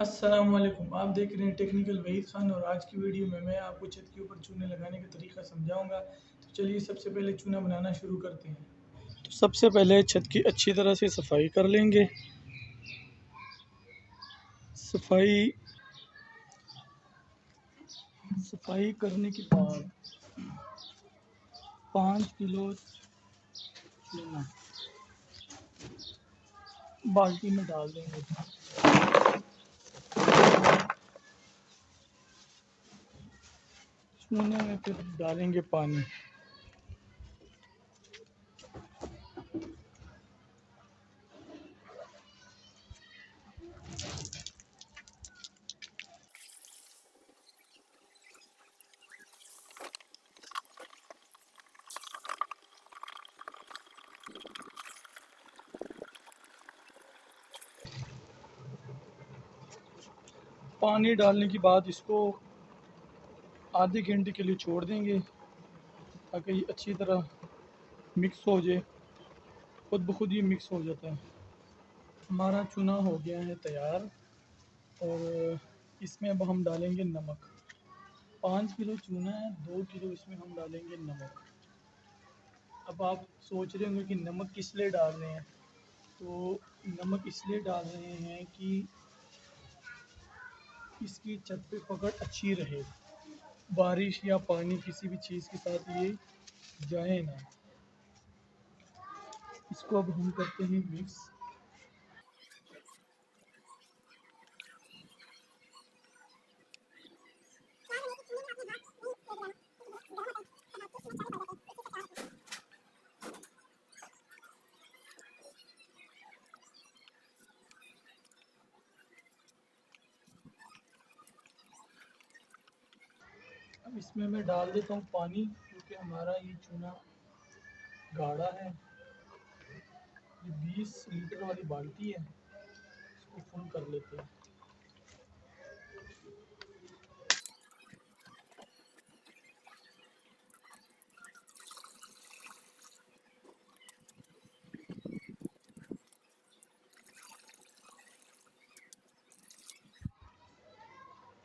अस्सलामुअलैकुम। आप देख रहे हैं टेक्निकल वहीद खान और आज की वीडियो में मैं आपको छत के ऊपर चूने लगाने का तरीका समझाऊंगा। तो चलिए सबसे पहले चूना बनाना शुरू करते हैं। तो सबसे पहले छत की अच्छी तरह से सफाई कर लेंगे। सफाई सफाई करने के बाद 5 किलो चूना बाल्टी में डाल देंगे। चूने में फिर डालेंगे पानी। पानी डालने के बाद इसको आधे घंटे के लिए छोड़ देंगे ताकि ये अच्छी तरह मिक्स हो जाए। खुद ब खुद ये मिक्स हो जाता है। हमारा चूना हो गया है तैयार और इसमें अब हम डालेंगे नमक। 5 किलो चूना है, 2 किलो इसमें हम डालेंगे नमक। अब आप सोच रहे होंगे कि नमक किस लिए डाल रहे हैं। तो नमक इसलिए डाल रहे हैं कि इसकी छत पे पकड़ अच्छी रहे, बारिश या पानी किसी भी चीज़ के साथ ये जाए ना। इसको अब हम करते हैं मिक्स। अब इसमें मैं डाल देता हूँ पानी, क्योंकि हमारा ये चूना गाढ़ा है। ये 20 लीटर वाली बाल्टी है, इसको फुल कर लेते हैं।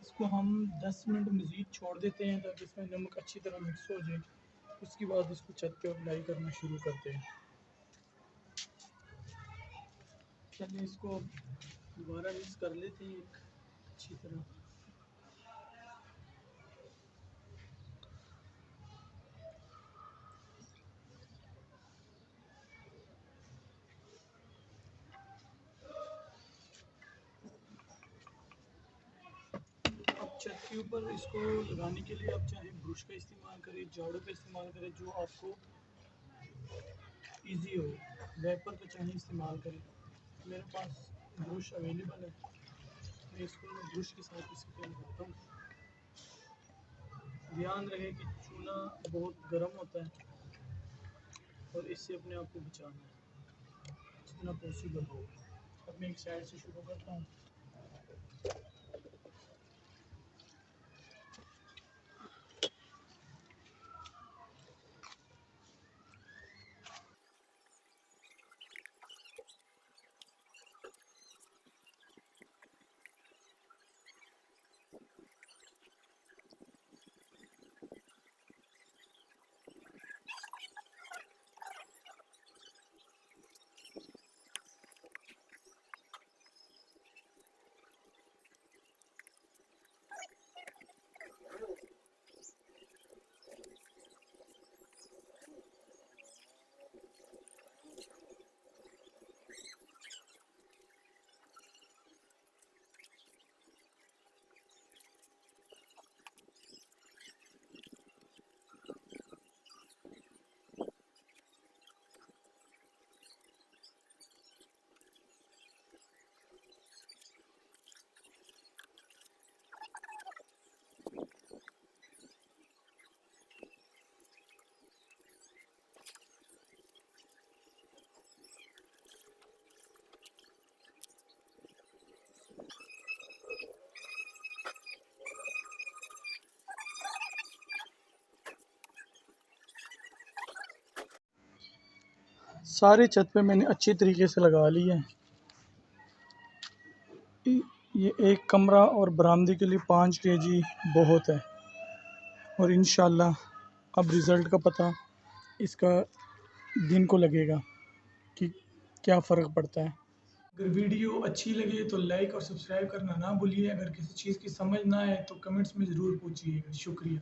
इसको हम 10 मिनट मज़ीद छोड़ देते हैं ताकि इसमें नमक अच्छी तरह मिक्स हो जाए। उसके बाद इसको छत पे अप्लाई करना शुरू करते हैं। चलिए इसको दोबारा मिक्स कर लेते हैं अच्छी तरह। अब छत के ऊपर इसको लगाने के लिए आप चाहे ब्रश का इस्तेमाल करें, झाड़ू का इस्तेमाल करें, जो आपको इजी हो। वेपर का चाहे इस्तेमाल करें। मेरे पास ब्रश अवेलेबल है, मैं इसको ब्रश के साथ इसको लगाता हूँ। ध्यान रहे कि चूना बहुत गर्म होता है और इससे अपने आप को बचाना है जितना पॉसिबल हो। अब मैं एक साइड से शुरू करता हूँ। सारे छत पे मैंने अच्छी तरीके से लगा ली है। ये एक कमरा और बरामदे के लिए 5 केजी बहुत है। और इंशाल्लाह अब रिज़ल्ट का पता इसका दिन को लगेगा कि क्या फ़र्क पड़ता है। अगर वीडियो अच्छी लगे तो लाइक और सब्सक्राइब करना ना भूलिए। अगर किसी चीज़ की समझ ना आए तो कमेंट्स में ज़रूर पूछिएगा। शुक्रिया।